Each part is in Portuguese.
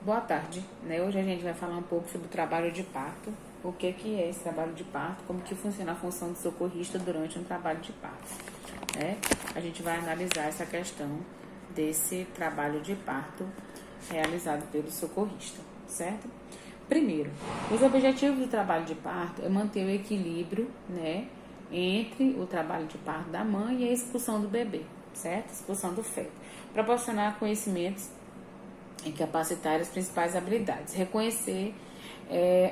Boa tarde, né? Hoje a gente vai falar um pouco sobre o trabalho de parto, o que é esse trabalho de parto, como que funciona a função do socorrista durante um trabalho de parto, né? A gente vai analisar essa questão desse trabalho de parto realizado pelo socorrista, certo? Primeiro, os objetivos do trabalho de parto é manter o equilíbrio, né, entre o trabalho de parto da mãe e a expulsão do bebê, certo? Expulsão do feto. Proporcionar conhecimentos e capacitar as principais habilidades. Reconhecer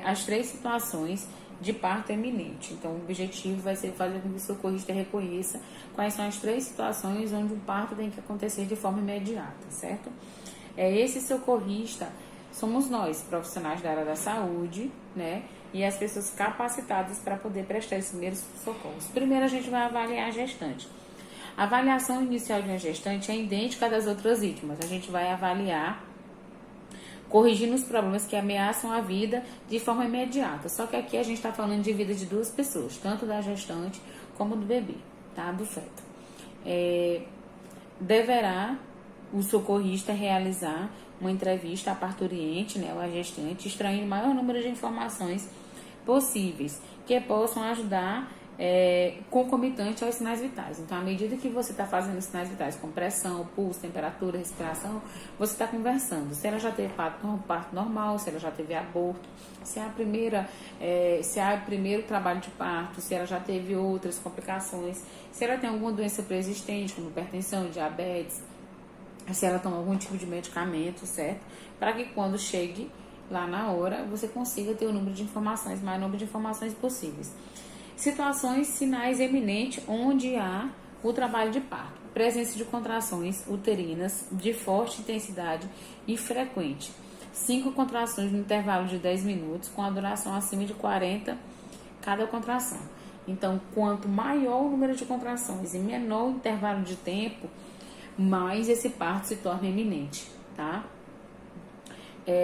as 3 situações de parto iminente. Então, o objetivo vai ser fazer com que o socorrista reconheça quais são as 3 situações onde o parto tem que acontecer de forma imediata, certo? Esse socorrista somos nós, profissionais da área da saúde, né? E as pessoas capacitadas para poder prestar esses primeiros socorros. Primeiro, a gente vai avaliar a gestante. A avaliação inicial de uma gestante é idêntica das outras vítimas. A gente vai avaliar corrigindo os problemas que ameaçam a vida de forma imediata. Só que aqui a gente está falando de vida de 2 pessoas, tanto da gestante como do bebê, tá? Do feto. Deverá o socorrista realizar uma entrevista à parturiente, né, ou à gestante, extraindo o maior número de informações possíveis que possam ajudar concomitante aos sinais vitais. Então, à medida que você está fazendo os sinais vitais, como pressão, pulso, temperatura, respiração, você está conversando. Se ela já teve parto normal, se ela já teve aborto, se é o primeiro trabalho de parto, se ela já teve outras complicações, se ela tem alguma doença pré-existente, como hipertensão, diabetes, se ela toma algum tipo de medicamento, certo? Para que quando chegue lá na hora, você consiga ter o número de informações, maior número de informações possíveis. Situações, sinais eminentes onde há o trabalho de parto. Presença de contrações uterinas de forte intensidade e frequente. 5 contrações no intervalo de 10 minutos, com a duração acima de 40 cada contração. Então, quanto maior o número de contrações e menor o intervalo de tempo, mais esse parto se torna iminente, tá?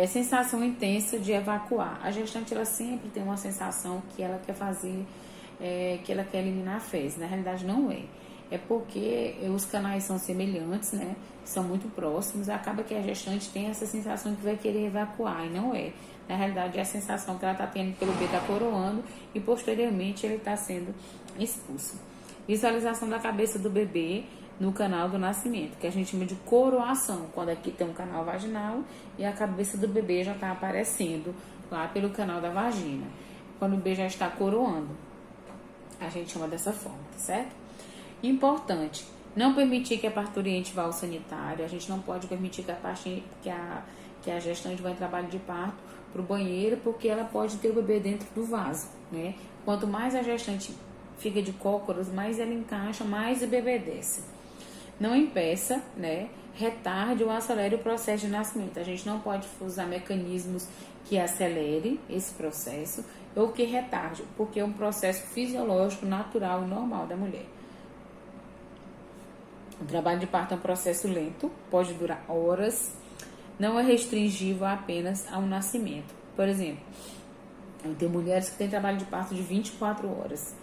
Sensação intensa de evacuar. A gestante, ela sempre tem uma sensação que ela quer fazer, que ela quer eliminar a fezes. Na realidade, não é. É porque os canais são semelhantes, né? São muito próximos. Acaba que a gestante tem essa sensação que vai querer evacuar, e não é. Na realidade, é a sensação que ela está tendo que o bebê está coroando e, posteriormente, ele está sendo expulso. Visualização da cabeça do bebê no canal do nascimento, que a gente chama de coroação, quando aqui tem um canal vaginal e a cabeça do bebê já está aparecendo lá pelo canal da vagina. Quando o bebê já está coroando, a gente chama dessa forma, tá certo? Importante, não permitir que a parturiente vá ao sanitário, a gente não pode permitir que a gestante vá em trabalho de parto para o banheiro, porque ela pode ter o bebê dentro do vaso, né? Quanto mais a gestante fica de cócoras, mais ela encaixa, mais o bebê desce. Não impeça, né, retarde ou acelere o processo de nascimento. A gente não pode usar mecanismos que acelere esse processo ou que retarde, porque é um processo fisiológico, natural e normal da mulher. O trabalho de parto é um processo lento, pode durar horas, não é restringido apenas ao nascimento. Por exemplo, tem mulheres que têm trabalho de parto de 24 horas.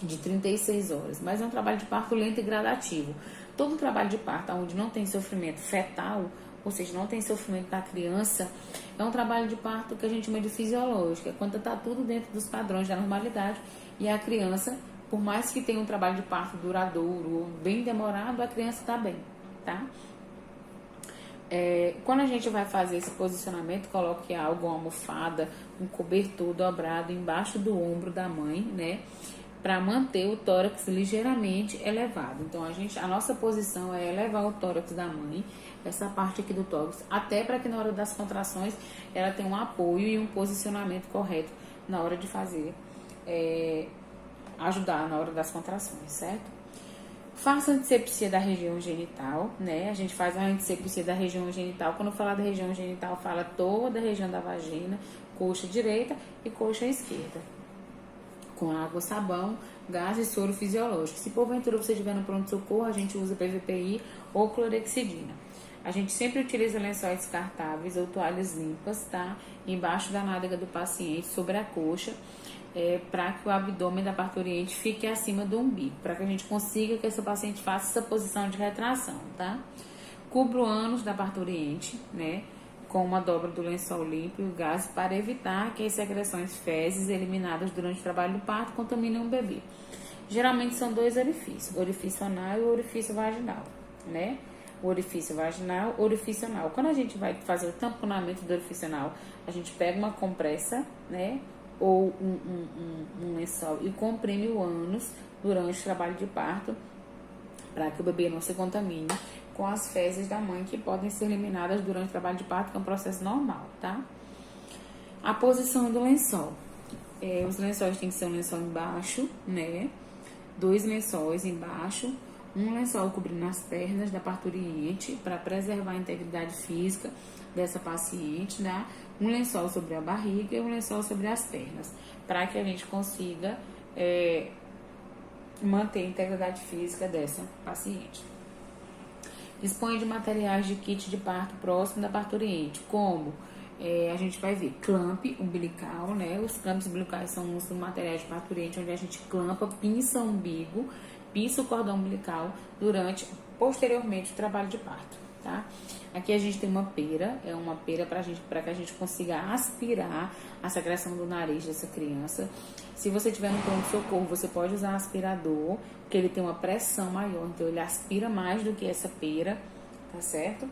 De 36 horas, mas é um trabalho de parto lento e gradativo. Todo trabalho de parto onde não tem sofrimento fetal, ou seja, não tem sofrimento da criança, é um trabalho de parto que a gente chama de fisiológico, é quando está tudo dentro dos padrões da normalidade e a criança, por mais que tenha um trabalho de parto duradouro ou bem demorado, a criança está bem, tá? Quando a gente vai fazer esse posicionamento, coloque algo, uma almofada, um cobertor dobrado embaixo do ombro da mãe, né? Para manter o tórax ligeiramente elevado. Então, a nossa posição é elevar o tórax da mãe, essa parte aqui do tórax, até para que na hora das contrações ela tenha um apoio e um posicionamento correto na hora de fazer, ajudar na hora das contrações, certo? Faça antisepsia da região genital, né? A gente faz a antisepsia da região genital. Quando falar da região genital, fala toda a região da vagina, coxa direita e coxa esquerda. Com água, sabão, gás e soro fisiológico. Se porventura você estiver no pronto-socorro, a gente usa PVPI ou clorexidina. A gente sempre utiliza lençóis descartáveis ou toalhas limpas, tá? Embaixo da nádega do paciente, sobre a coxa, para que o abdômen da parturiente fique acima do umbigo, para que a gente consiga que essa paciente faça essa posição de retração, tá? Cubra o ânus da parturiente, né? Com uma dobra do lençol limpo e o gás para evitar que as secreções fezes eliminadas durante o trabalho do parto contaminem o bebê. Geralmente são dois orifícios, o orifício anal e o orifício vaginal, né? O orifício vaginal, orifício anal. Quando a gente vai fazer o tamponamento do orifício anal, a gente pega uma compressa, né? Ou um lençol e comprime o ânus durante o trabalho de parto para que o bebê não se contamine com as fezes da mãe que podem ser eliminadas durante o trabalho de parto, que é um processo normal, tá? A posição do lençol. Os lençóis tem que ser um lençol embaixo, né? 2 lençóis embaixo, um lençol cobrindo as pernas da parturiente para preservar a integridade física dessa paciente, né? Um lençol sobre a barriga e um lençol sobre as pernas, para que a gente consiga manter a integridade física dessa paciente. Dispõe de materiais de kit de parto próximo da parturiente, como a gente vai ver clamp umbilical, né? Os clamps umbilicais são os materiais de parturiente onde a gente clampa, pinça o umbigo, pinça o cordão umbilical posteriormente o trabalho de parto, tá? Aqui a gente tem uma pera, é uma pera para que a gente consiga aspirar a secreção do nariz dessa criança. Se você tiver no pronto-socorro, você pode usar aspirador, porque ele tem uma pressão maior, então ele aspira mais do que essa pera, tá certo?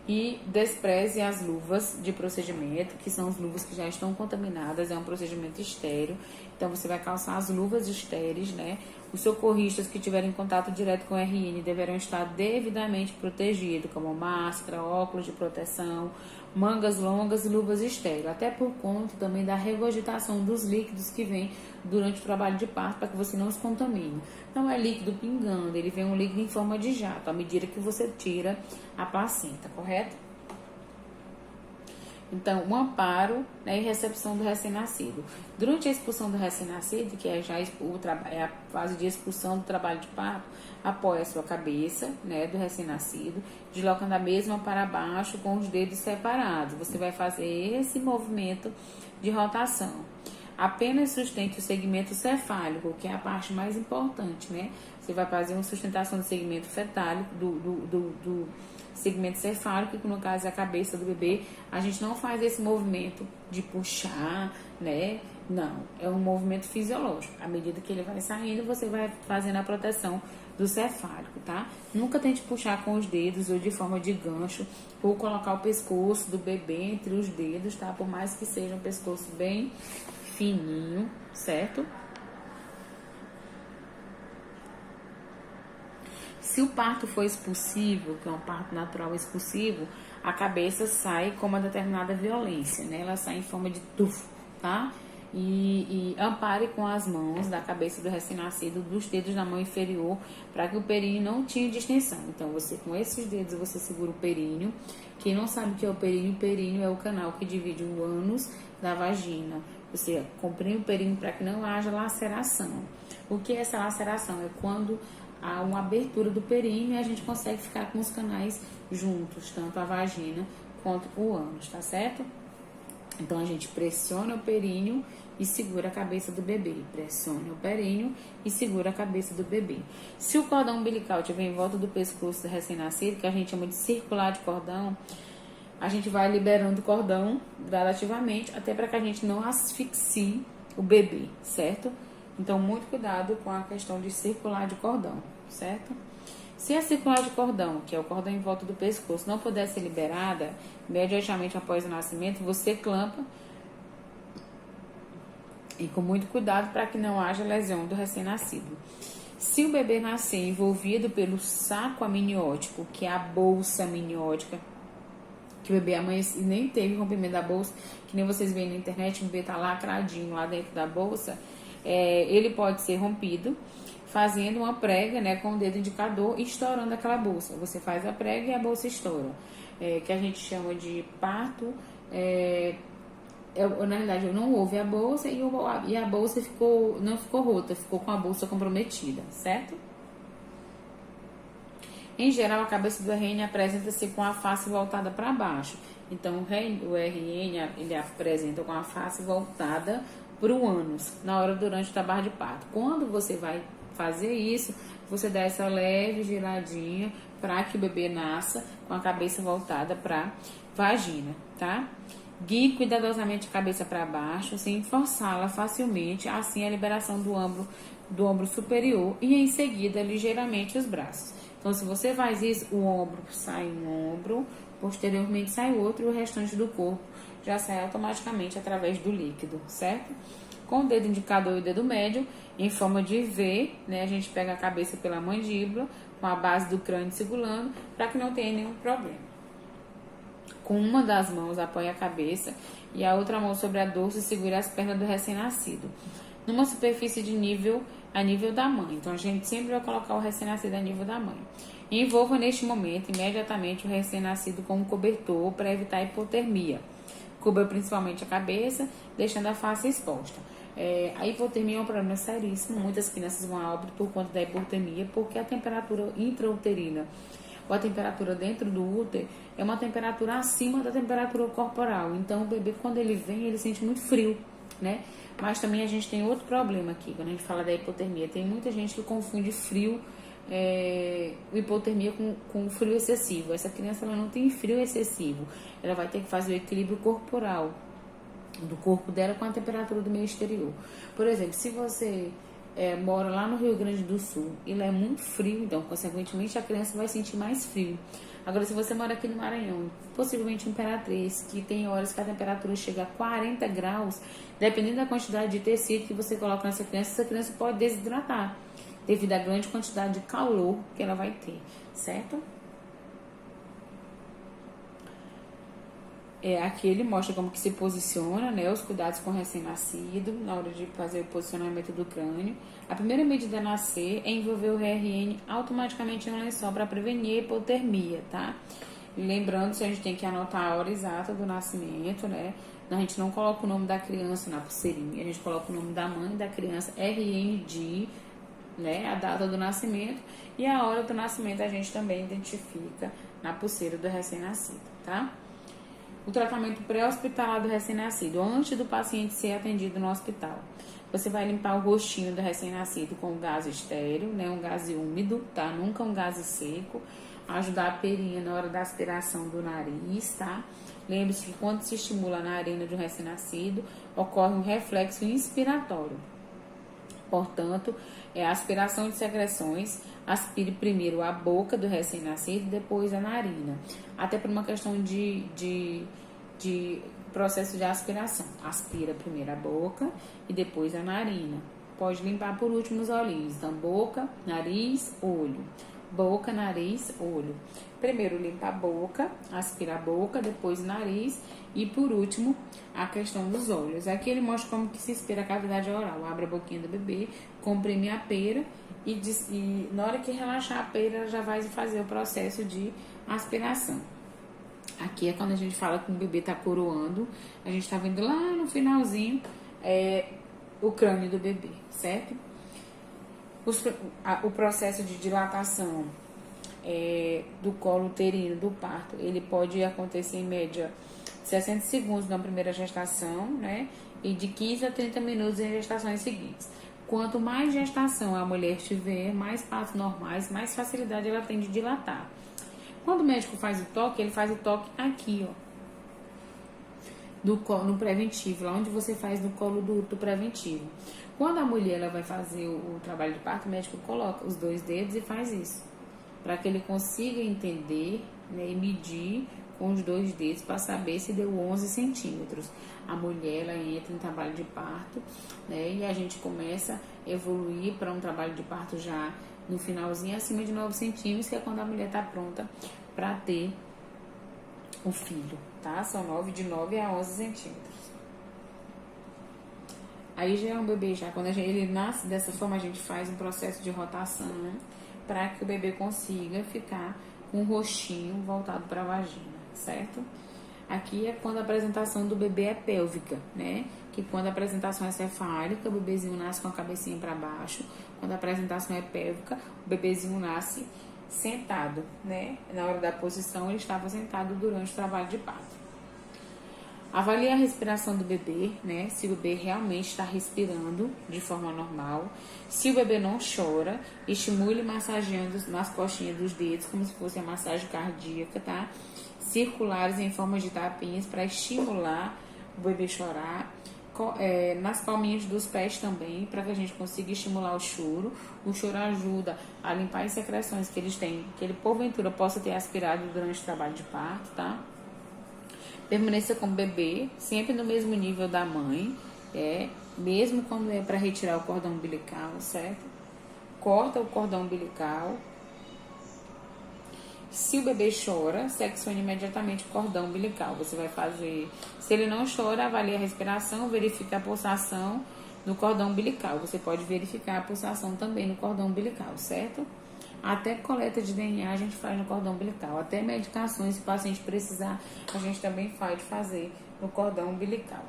E despreze as luvas de procedimento, que são as luvas que já estão contaminadas, é um procedimento estéril. Então, você vai calçar as luvas estéreis, né? Os socorristas que tiverem contato direto com o RN deverão estar devidamente protegidos, como máscara, óculos de proteção, mangas longas e luvas estéreis, até por conta também da regurgitação dos líquidos que vem durante o trabalho de parto, para que você não se contamine. Não é líquido pingando, ele vem um líquido em forma de jato, à medida que você tira a placenta, correto? Então, o amparo, né, e recepção do recém-nascido. Durante a expulsão do recém-nascido, que é já a fase de expulsão do trabalho de parto, apoia a sua cabeça, né, do recém-nascido, deslocando a mesma para baixo com os dedos separados. Você vai fazer esse movimento de rotação. Apenas sustente o segmento cefálico, que é a parte mais importante, né? Você vai fazer uma sustentação do segmento fetálico, do segmento cefálico, que no caso é a cabeça do bebê. A gente não faz esse movimento de puxar, né? Não, é um movimento fisiológico. À medida que ele vai saindo, você vai fazendo a proteção do cefálico, tá? Nunca tente puxar com os dedos ou de forma de gancho, ou colocar o pescoço do bebê entre os dedos, tá? Por mais que seja um pescoço bem fininho, certo? Se o parto for expulsivo, que é um parto natural expulsivo, a cabeça sai com uma determinada violência, né? Ela sai em forma de tufo, tá? E ampare com as mãos da cabeça do recém-nascido, dos dedos da mão inferior, para que o períneo não tire distensão. Então, você com esses dedos, você segura o períneo. Quem não sabe o que é o períneo é o canal que divide o ânus da vagina. Você comprime o períneo para que não haja laceração. O que é essa laceração? É quando há uma abertura do períneo e a gente consegue ficar com os canais juntos, tanto a vagina quanto o ânus, tá certo? Então, a gente pressiona o períneo e segura a cabeça do bebê. Pressiona o períneo e segura a cabeça do bebê. Se o cordão umbilical estiver em volta do pescoço do recém-nascido, que a gente chama de circular de cordão, a gente vai liberando o cordão gradativamente, até para que a gente não asfixie o bebê, certo? Então, muito cuidado com a questão de circular de cordão, certo? Se a circular de cordão, que é o cordão em volta do pescoço, não puder ser liberada, imediatamente após o nascimento, você clampa e com muito cuidado para que não haja lesão do recém-nascido. Se o bebê nascer envolvido pelo saco amniótico, que é a bolsa amniótica, que o bebê amanhece e nem teve rompimento da bolsa, que nem vocês veem na internet, o bebê tá lacradinho lá dentro da bolsa, ele pode ser rompido fazendo uma prega, né, com o dedo indicador e estourando aquela bolsa. Você faz a prega e a bolsa estoura, que a gente chama de parto. Na realidade, não houve a bolsa e a bolsa não ficou rota, ficou com a bolsa comprometida, certo? Em geral, a cabeça do RN apresenta-se com a face voltada para baixo. Então, o RN ele apresenta com a face voltada para o ânus durante o trabalho de parto. Quando você vai fazer isso, você dá essa leve giradinha para que o bebê nasça com a cabeça voltada para vagina, tá? Guie cuidadosamente a cabeça para baixo, sem forçá-la facilmente, assim a liberação do ombro superior e em seguida ligeiramente os braços. Então, se você faz isso, o ombro sai um ombro, posteriormente sai o outro e o restante do corpo já sai automaticamente através do líquido, certo? Com o dedo indicador e o dedo médio, em forma de V, né, a gente pega a cabeça pela mandíbula, com a base do crânio segurando, para que não tenha nenhum problema. Com uma das mãos, apoie a cabeça e a outra mão sobre a dorso e segure as pernas do recém-nascido, numa superfície a nível da mãe. Então, a gente sempre vai colocar o recém-nascido a nível da mãe. Envolva neste momento imediatamente o recém-nascido com um cobertor para evitar a hipotermia. Cubra principalmente a cabeça, deixando a face exposta. A hipotermia é um problema seríssimo. Muitas crianças vão a óbito por conta da hipotermia, porque a temperatura intrauterina ou a temperatura dentro do útero é uma temperatura acima da temperatura corporal. Então, o bebê, quando ele vem, ele sente muito frio, né? Mas também a gente tem outro problema aqui, quando a gente fala da hipotermia. Tem muita gente que confunde frio, hipotermia com frio excessivo. Essa criança ela não tem frio excessivo. Ela vai ter que fazer o equilíbrio corporal do corpo dela com a temperatura do meio exterior. Por exemplo, se você mora lá no Rio Grande do Sul e lá é muito frio, então, consequentemente, a criança vai sentir mais frio. Agora, se você mora aqui no Maranhão, possivelmente em Imperatriz, que tem horas que a temperatura chega a 40 graus, dependendo da quantidade de tecido que você coloca nessa criança, essa criança pode desidratar, devido à grande quantidade de calor que ela vai ter, certo? Aqui ele mostra como que se posiciona, né, os cuidados com o recém-nascido na hora de fazer o posicionamento do crânio. A primeira medida a nascer é envolver o RN automaticamente em um lençol para prevenir a hipotermia, tá? Lembrando que a gente tem que anotar a hora exata do nascimento, né? A gente não coloca o nome da criança na pulseirinha, a gente coloca o nome da mãe da criança, RND, né, a data do nascimento, e a hora do nascimento a gente também identifica na pulseira do recém-nascido, tá? O tratamento pré-hospitalar do recém-nascido, antes do paciente ser atendido no hospital. Você vai limpar o rostinho do recém-nascido com um gás estéreo, né, um gás úmido, tá? Nunca um gás seco. Ajudar a perinha na hora da aspiração do nariz, tá? Lembre-se que quando se estimula a narina de um recém-nascido, ocorre um reflexo inspiratório. Portanto, a aspiração de secreções, aspire primeiro a boca do recém-nascido, depois a narina. Até por uma questão de processo de aspiração. Aspira primeiro a boca e depois a narina. Pode limpar por último os olhinhos. Então, boca, nariz, olho. Boca, nariz, olho. Primeiro limpa a boca, aspira a boca, depois o nariz e por último a questão dos olhos. Aqui ele mostra como que se aspira a cavidade oral. Abre a boquinha do bebê, comprime a pera e na hora que relaxar a pera ela já vai fazer o processo de aspiração. Aqui é quando a gente fala que o bebê tá coroando, a gente tá vendo lá no finalzinho o crânio do bebê, certo? O processo de dilatação do colo uterino, do parto, ele pode acontecer em média 60 segundos na primeira gestação, né? E de 15 a 30 minutos em gestações seguintes. Quanto mais gestação a mulher tiver, mais partos normais, mais facilidade ela tem de dilatar. Quando o médico faz o toque, ele faz o toque aqui, ó, no preventivo, lá onde você faz no colo do útero preventivo. Quando a mulher ela vai fazer o trabalho de parto, o médico coloca os 2 dedos e faz isso, para que ele consiga entender, né, e medir com os 2 dedos para saber se deu 11 centímetros. A mulher ela entra em trabalho de parto, né, e a gente começa a evoluir para um trabalho de parto já no finalzinho acima de 9 centímetros, que é quando a mulher está pronta para ter o filho, tá? São de 9 a 11 centímetros. Aí já é um bebê, quando ele nasce dessa forma, a gente faz um processo de rotação para que o bebê consiga ficar com o rostinho voltado para a vagina, certo? Aqui é quando a apresentação do bebê é pélvica, né? Que quando a apresentação é cefálica, o bebezinho nasce com a cabecinha para baixo. Quando a apresentação é pélvica, o bebezinho nasce sentado, né? Na hora da posição, ele estava sentado durante o trabalho de parto. Avalie a respiração do bebê, né? Se o bebê realmente está respirando de forma normal. Se o bebê não chora, estimule massageando nas costinhas dos dedos, como se fosse a massagem cardíaca, tá? Circulares em forma de tapinhas para estimular o bebê chorar. Nas palminhas dos pés também, para que a gente consiga estimular o choro. O choro ajuda a limpar as secreções que eles têm, que ele porventura possa ter aspirado durante o trabalho de parto, tá? Permaneça com o bebê, sempre no mesmo nível da mãe, mesmo quando é para retirar o cordão umbilical, certo? Corta o cordão umbilical. Se o bebê chora, seccione imediatamente o cordão umbilical. Você vai fazer, se ele não chora, avalie a respiração, verifique a pulsação no cordão umbilical. Você pode verificar a pulsação também no cordão umbilical, certo? Até coleta de DNA a gente faz no cordão umbilical. Até medicações, se o paciente precisar, a gente também pode fazer no cordão umbilical.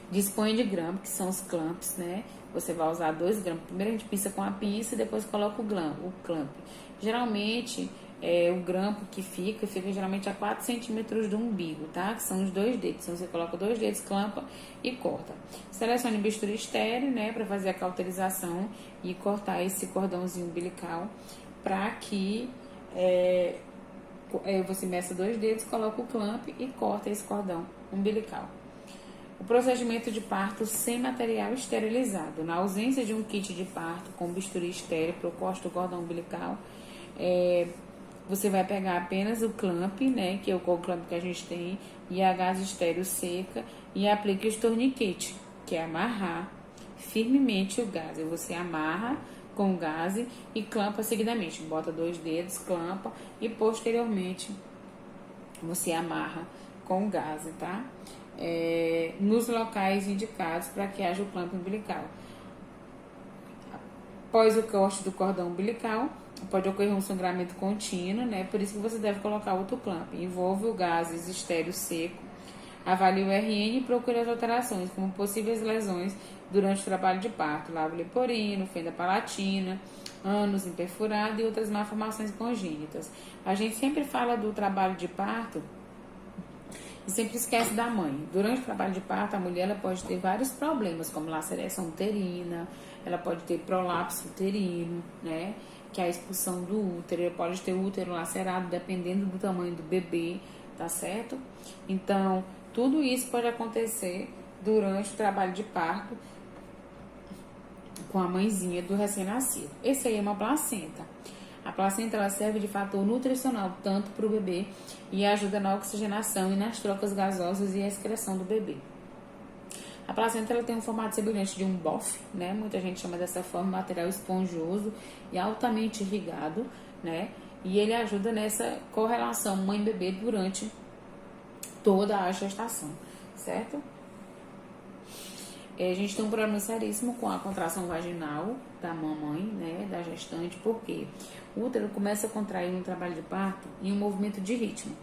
Dispõe de grampo, que são os clamps, né? Você vai usar 2 grampos. Primeiro a gente pinça com a pinça e depois coloca o clamp. Geralmente, o grampo que fica geralmente a 4 centímetros do umbigo, tá? Que são os 2 dedos. Então, você coloca 2 dedos, clampa e corta. Selecione bisturi estéreo, né? Para fazer a cauterização e cortar esse cordãozinho umbilical. Para que você meça 2 dedos, coloca o clamp e corta esse cordão umbilical. O procedimento de parto sem material esterilizado. Na ausência de um kit de parto com bisturi estéreo proposto o cordão umbilical, você vai pegar apenas o clamp, né, que é o clamp que a gente tem, e a gase estéreo seca, e aplique os torniquete, que é amarrar firmemente o gás. Você amarra com o gás e clampa seguidamente. Bota 2 dedos, clampa e posteriormente você amarra com o gás, tá? Nos locais indicados para que haja o clamp umbilical. Após o corte do cordão umbilical, pode ocorrer um sangramento contínuo, né? Por isso que você deve colocar outro clamp. Envolve o gases estéreo seco. Avalie o RN e procure as alterações, como possíveis lesões durante o trabalho de parto, lábio leporino, fenda palatina, ânus imperfurado e outras malformações congênitas. A gente sempre fala do trabalho de parto e sempre esquece da mãe. Durante o trabalho de parto, a mulher ela pode ter vários problemas, como laceração uterina, ela pode ter prolapso uterino, né? Que é a expulsão do útero, ela pode ter o útero lacerado, dependendo do tamanho do bebê, tá certo? Então, tudo isso pode acontecer durante o trabalho de parto com a mãezinha do recém-nascido. Esse aí é uma placenta. A placenta ela serve de fator nutricional tanto para o bebê e ajuda na oxigenação e nas trocas gasosas e a excreção do bebê. A placenta ela tem um formato semelhante de um bofe, né? Muita gente chama dessa forma, material esponjoso e altamente irrigado, né? E ele ajuda nessa correlação mãe-bebê durante toda a gestação, certo? A gente tem um problema seríssimo com a contração vaginal da mamãe, né, da gestante, porque o útero começa a contrair no trabalho de parto em um movimento de ritmo.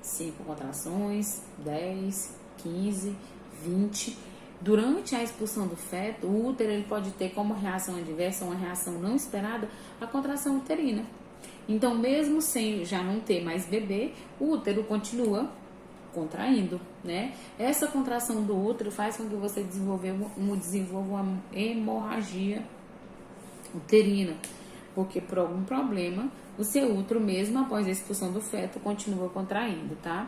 5 contrações, 10, 15, 20. Durante a expulsão do feto, o útero ele pode ter como reação adversa, uma reação não esperada, a contração uterina. Então, mesmo sem já não ter mais bebê, o útero continua contraindo, né? Essa contração do útero faz com que você desenvolva uma hemorragia uterina, porque por algum problema o seu útero, mesmo após a expulsão do feto, continua contraindo, tá?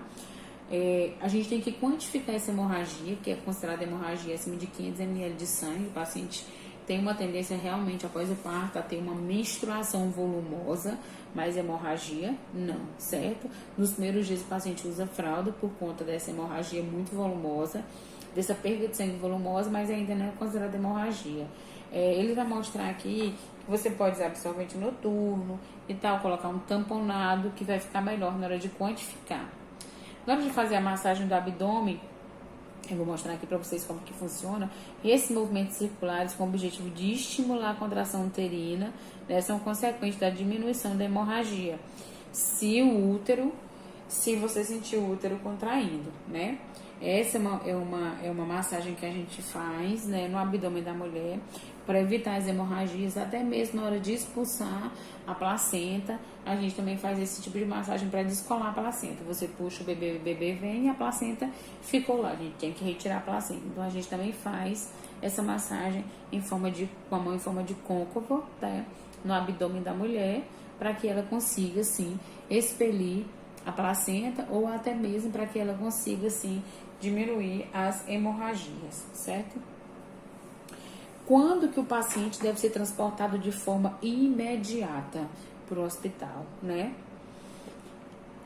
A gente tem que quantificar essa hemorragia, que é considerada hemorragia acima de 500 ml de sangue. O paciente tem uma tendência realmente após o parto a ter uma menstruação volumosa, mas hemorragia não, certo? Nos primeiros dias o paciente usa fralda por conta dessa hemorragia muito volumosa, dessa perda de sangue volumosa, mas ainda não é considerada hemorragia. Ele vai mostrar aqui que você pode usar absorvente noturno e tal, colocar um tamponado que vai ficar melhor na hora de quantificar. Na hora de fazer a massagem do abdômen, eu vou mostrar aqui para vocês como que funciona. Esses movimentos circulares com o objetivo de estimular a contração uterina, né, são consequentes da diminuição da hemorragia. Se você sentir o útero contraindo, né? Essa é uma massagem que a gente faz, né, no abdômen da mulher para evitar as hemorragias, até mesmo na hora de expulsar a placenta, a gente também faz esse tipo de massagem para descolar a placenta. Você puxa o bebê vem e a placenta ficou lá, a gente tem que retirar a placenta. Então a gente também faz essa massagem com a mão em forma de côncavo, tá? No abdômen da mulher, para que ela consiga, assim, expelir a placenta ou até mesmo para que ela consiga, assim, diminuir as hemorragias, certo? Quando que o paciente deve ser transportado de forma imediata para o hospital, né?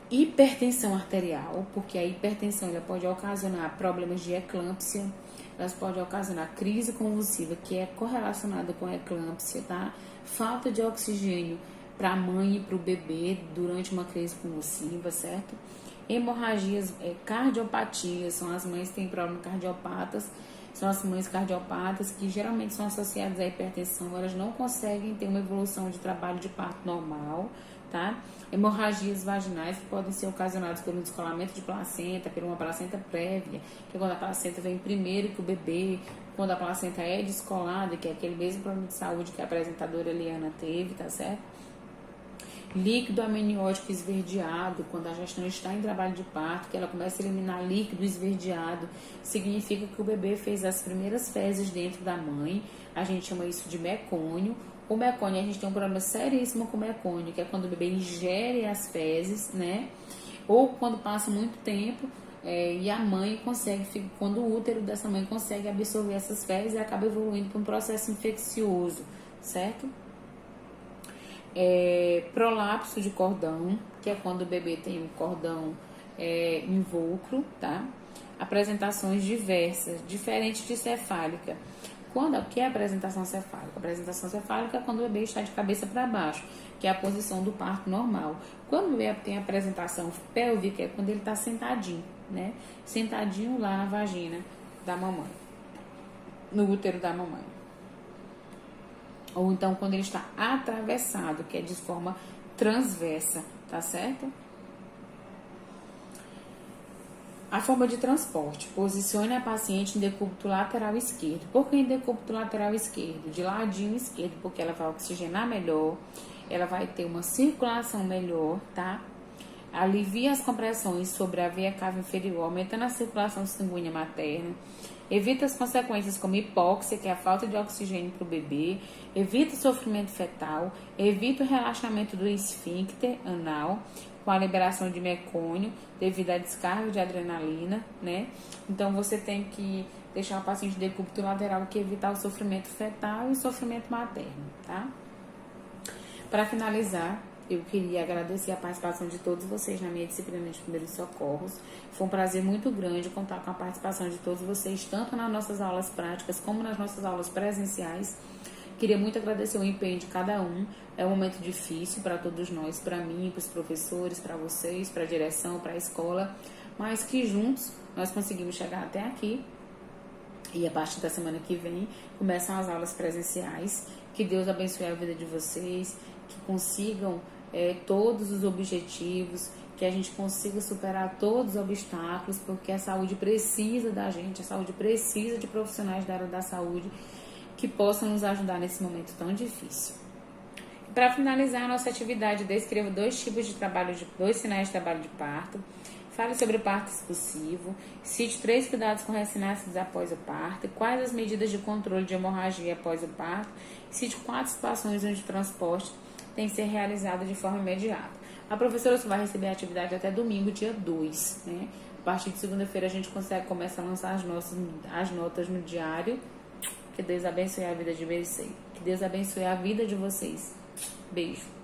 Hipertensão arterial, porque a hipertensão ela pode ocasionar problemas de eclâmpsia, elas podem ocasionar crise convulsiva, que é correlacionada com a eclâmpsia, tá? Falta de oxigênio para a mãe e para o bebê durante uma crise convulsiva, certo? Hemorragias, cardiopatias, são as mães que têm problemas cardiopatas, são as mães cardiopatas que geralmente são associadas à hipertensão, elas não conseguem ter uma evolução de trabalho de parto normal, tá? Hemorragias vaginais que podem ser ocasionadas pelo descolamento de placenta, por uma placenta prévia, que é quando a placenta vem primeiro que o bebê, quando a placenta é descolada, que é aquele mesmo problema de saúde que a apresentadora Eliana teve, tá certo? Líquido amniótico esverdeado, quando a gestante está em trabalho de parto, que ela começa a eliminar líquido esverdeado, significa que o bebê fez as primeiras fezes dentro da mãe, a gente chama isso de mecônio. O mecônio, a gente tem um problema seríssimo com o mecônio, que é quando o bebê ingere as fezes, né? Ou quando passa muito tempo e a mãe consegue, quando o útero dessa mãe consegue absorver essas fezes e acaba evoluindo para um processo infeccioso, certo? Prolapso de cordão, que é quando o bebê tem um cordão invulcro, tá? Apresentações diversas, diferente de cefálica. O que é a apresentação cefálica? A apresentação cefálica é quando o bebê está de cabeça para baixo, que é a posição do parto normal. Quando o bebê tem a apresentação pélvica, é quando ele está sentadinho, né? Sentadinho lá na vagina da mamãe, no útero da mamãe. Ou então quando ele está atravessado, que é de forma transversa, tá certo? A forma de transporte. Posicione a paciente em decúbito lateral esquerdo. Por que em decúbito lateral esquerdo? De ladinho esquerdo, porque ela vai oxigenar melhor, ela vai ter uma circulação melhor, tá? Alivia as compressões sobre a veia cava inferior, aumentando a circulação sanguínea materna. Evita as consequências como hipóxia, que é a falta de oxigênio para o bebê. Evita o sofrimento fetal. Evita o relaxamento do esfíncter anal, com a liberação de mecônio, devido à descarga de adrenalina, né? Então, você tem que deixar o paciente de decúbito lateral, que evitar o sofrimento fetal e o sofrimento materno, tá? Para finalizar, eu queria agradecer a participação de todos vocês na minha disciplina de primeiros socorros. Foi um prazer muito grande contar com a participação de todos vocês, tanto nas nossas aulas práticas como nas nossas aulas presenciais. Queria muito agradecer o empenho de cada um. É um momento difícil para todos nós, para mim, para os professores, para vocês, para a direção, para a escola, mas que juntos nós conseguimos chegar até aqui. E a partir da semana que vem começam as aulas presenciais. Que Deus abençoe a vida de vocês, que consigam todos os objetivos, que a gente consiga superar todos os obstáculos, porque a saúde precisa da gente, a saúde precisa de profissionais da área da saúde que possam nos ajudar nesse momento tão difícil. Para finalizar a nossa atividade, descreva dois sinais de trabalho de parto. Fale sobre o parto expulsivo. Cite 3 cuidados com recém-nascidos após o parto. Quais as medidas de controle de hemorragia após o parto. Cite 4 situações onde o transporte tem que ser realizado de forma imediata. A professora só vai receber a atividade até domingo, dia 2, né? A partir de segunda-feira a gente começa a lançar as notas no diário. Que Deus abençoe a vida de vocês. Que Deus abençoe a vida de vocês. Beijo.